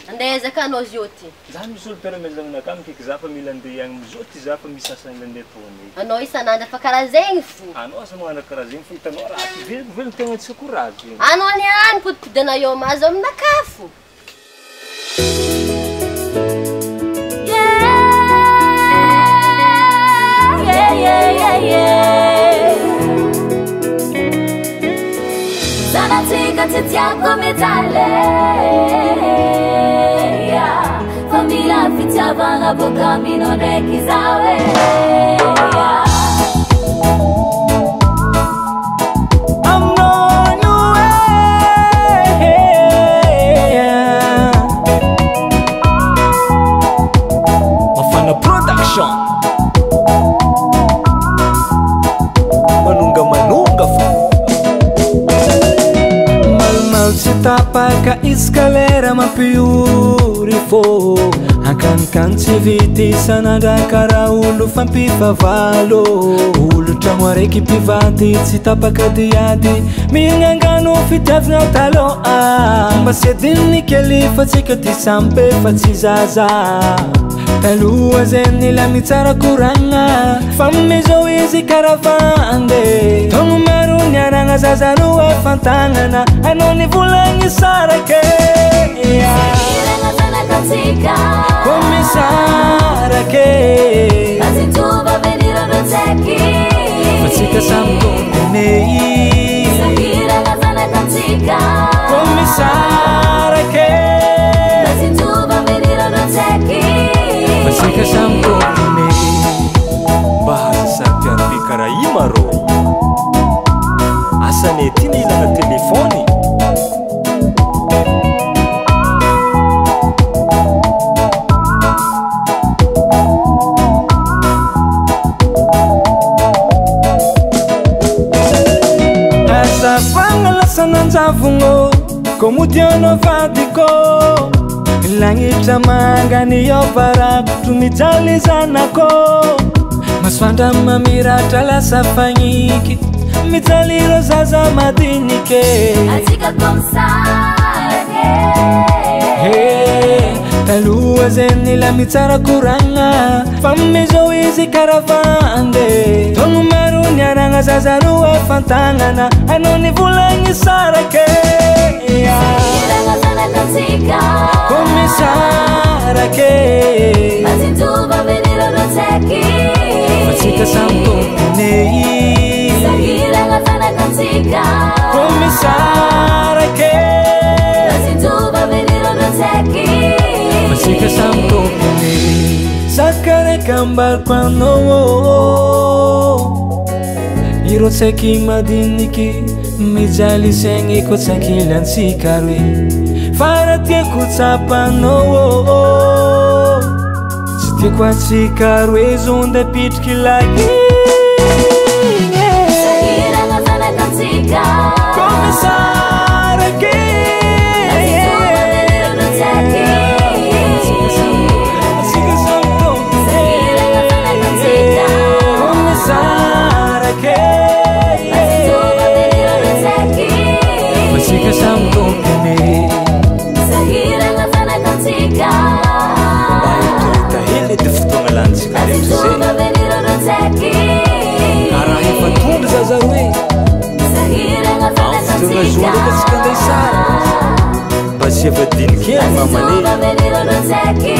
Andeza ka anao zioty. Za misolo permis aminaka mikiky za fa mila andeha agny mizoty za fa misy asa andeha tony. Anao isan'andro fa karaha zegny fo. Anao asa magnano karaha zegny fa hitanao raha velogny tegna tsy korazy. Anao niany potipodana eo mazo aminakafo. Zanatika titiako mitaleya Famila fitiavanga boka minoneki zawe I'm on your way Mafana Production Manunga Tapaka escalera ma beautiful Akan tsy vity sanandra kara olo fampifavalo Olo tragno araiky mpivady tsy tapaka diady Mignangano fitiavagna taloha Mba sy adiny kely fa tsika ty sampy fa tsy zaza Taloha zeny la mitsara koragna Fa mizao izy karavandy Togno maro niaragna zaza roa fantagnana Anao ny volagny sarake Iragna zanakatsika Come sarake Kazintuba venirono tseki Fa tsika samy tongony Iragna zanakatsika Come sarake Kazintuba venirono tseki Masika samy tongony Bahaza sarty arby karaha i marô Asane ty ny ilagna telefony Asa fangalasa nanjavogno Komudiano vadiko Langitra mangany ao barakotro mijaly zanako Masoandra mamiratra lasa fagniky Mijaly ro zaza madinike Atsika komsarake Taloha zeny la mitsara koragna Fa mizao izy karavandy Togno maro niaragna zaza roa fantagnana Anao ny volagny sarake Iragna zanakatsika Come sarake Kazintuba venirono tseki Fa tsika samy tongony Iragna zanakatsika Come sarake Kazintuba venirono tseki Fa tsika samy tongony Sakareka ambariko anao Iro tsaiky madiniky Mijaly saigny ko tsaiky lantsika roe Fara tiako tsapanao Tsy tiako atsika roe zonda pitriky lagi Iragna zanakatsika Come sarake Kazintuba venirono tseki Atsika samy tongony Iragna zanakatsika Come sarake Kazintuba venirono tseki Atsika samy tongony Iragna zanakatsika Mba itohita hely edy fotoagna lantsika rehetra zay Kazintuba venirono tseki Karaha efa tondro zaza roe Iragna Fotoagna zoa ndraiky atsika anday sara Mba sy efa diniky eny mamane Kazintuba venirono tseki